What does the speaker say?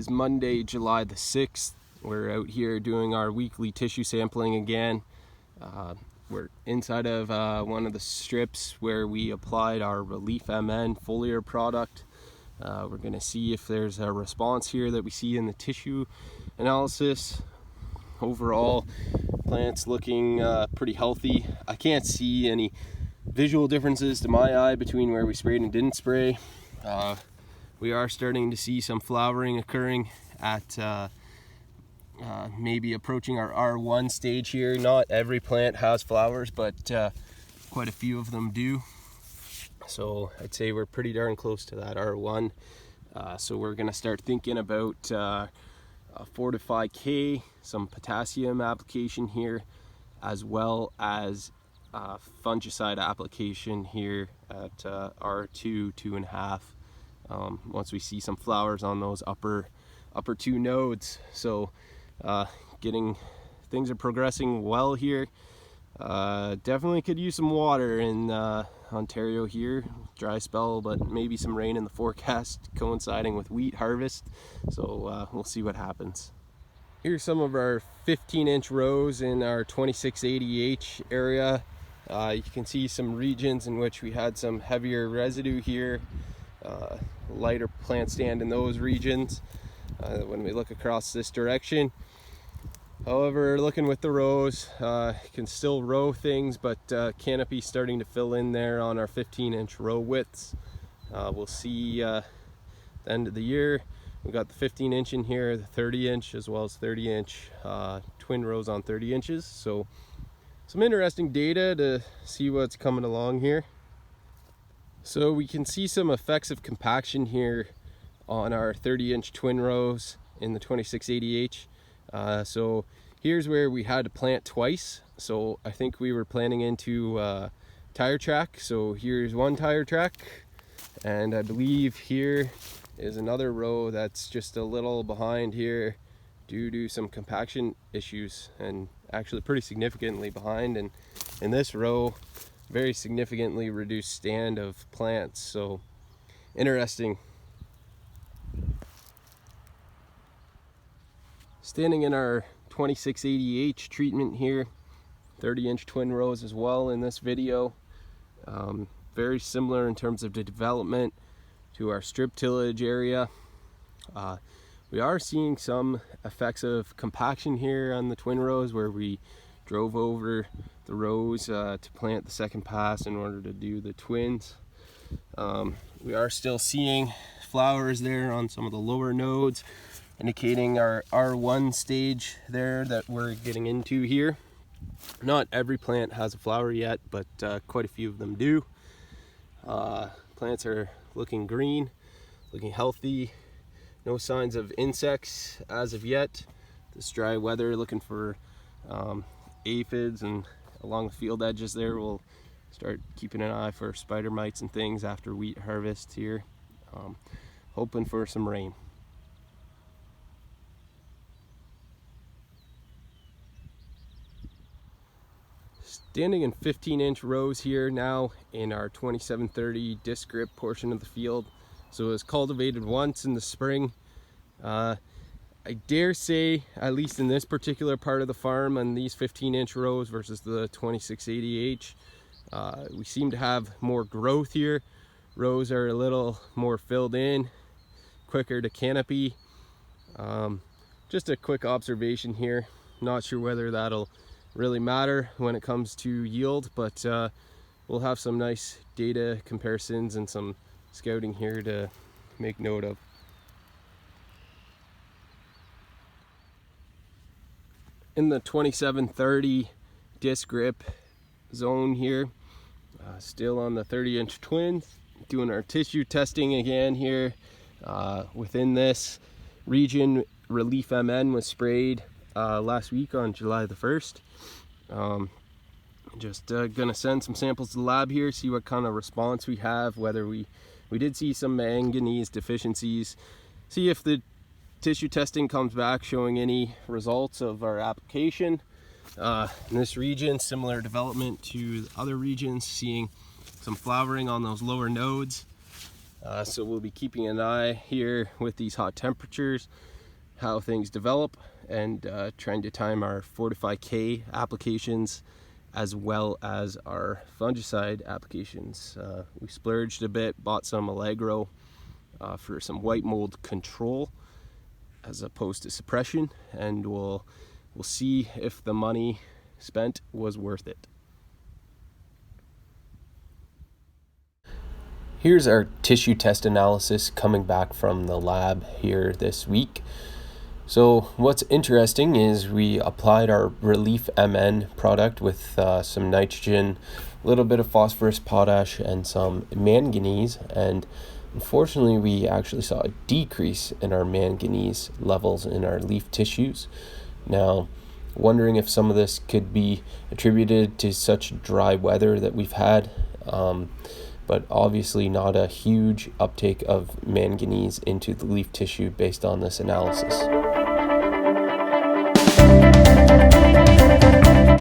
is Monday, July the 6th. We're out here doing our weekly tissue sampling again. We're inside of one of the strips where we applied our ReLeaf Mn foliar product. We're going to see if there's a response here that we see in the tissue analysis. Overall, plant's looking pretty healthy. I can't see any visual differences to my eye between where we sprayed and didn't spray. We are starting to see some flowering occurring at maybe approaching our R1 stage here. Not every plant has flowers, but quite a few of them do. So I'd say we're pretty darn close to that R1. So we're going to start thinking about Fortify-K, some potassium application here, as well as fungicide application here at R2, 2.5. Once we see some flowers on those upper two nodes. So things are progressing well here. Definitely could use some water in Ontario here. Dry spell, but maybe some rain in the forecast coinciding with wheat harvest. So we'll see what happens. Here's some of our 15-inch rows in our 2680H area. You can see some regions in which we had some heavier residue here. Lighter plant stand in those regions when we look across this direction. However, looking with the rows, can still row things, but canopy starting to fill in there on our 15-inch row widths. We'll see at the end of the year. We've got the 15-inch in here, the 30-inch, as well as 30-inch twin rows on 30 inches. So some interesting data to see what's coming along here. So we can see some effects of compaction here on our 30-inch twin rows in the 2680H. So here's where we had to plant twice. So I think we were planting into tire track. So here's one tire track, and I believe here is another row that's just a little behind here due to some compaction issues, and actually pretty significantly behind. And in this row, very significantly reduced stand of plants. So interesting. Standing in our 2680H treatment here, 30-inch twin rows as well in this video. Very similar in terms of the development to our strip tillage area. We are seeing some effects of compaction here on the twin rows where we drove over the rows to plant the second pass in order to do the twins. We are still seeing flowers there on some of the lower nodes, indicating our R1 stage there that we're getting into here. Not every plant has a flower yet, but quite a few of them do. Plants are looking green, looking healthy. No signs of insects as of yet. This dry weather, looking for aphids, and along the field edges there we'll start keeping an eye for spider mites and things after wheat harvest here. Hoping for some rain. Standing in 15-inch rows here now in our 2730 disc grip portion of the field. So it was cultivated once in the spring. I dare say, at least in this particular part of the farm, on these 15-inch rows versus the 2680H, we seem to have more growth here. Rows are a little more filled in, quicker to canopy. Just a quick observation here. Not sure whether that'll really matter when it comes to yield, but we'll have some nice data comparisons and some scouting here to make note of. In the 2730 disc grip zone here, still on the 30-inch twins, doing our tissue testing again here. Within this region, ReLeaf Mn was sprayed last week on July the 1st. Just gonna send some samples to the lab here, see what kind of response we have, whether we did see some manganese deficiencies, see if the tissue testing comes back showing any results of our application. In this region, similar development to the other regions, seeing some flowering on those lower nodes. So we'll be keeping an eye here with these hot temperatures. how things develop, and trying to time our Fortify K applications as well as our fungicide applications. We splurged a bit, bought some Allegro for some white mold control as opposed to suppression, and we'll see if the money spent was worth it. Here's our tissue test analysis coming back from the lab here this week. So what's interesting is we applied our ReLeaf Mn product with some nitrogen, a little bit of phosphorus, potash, and some manganese, and unfortunately we actually saw a decrease in our manganese levels in our leaf tissues. Now, wondering if some of this could be attributed to such dry weather that we've had, but obviously not a huge uptake of manganese into the leaf tissue based on this analysis.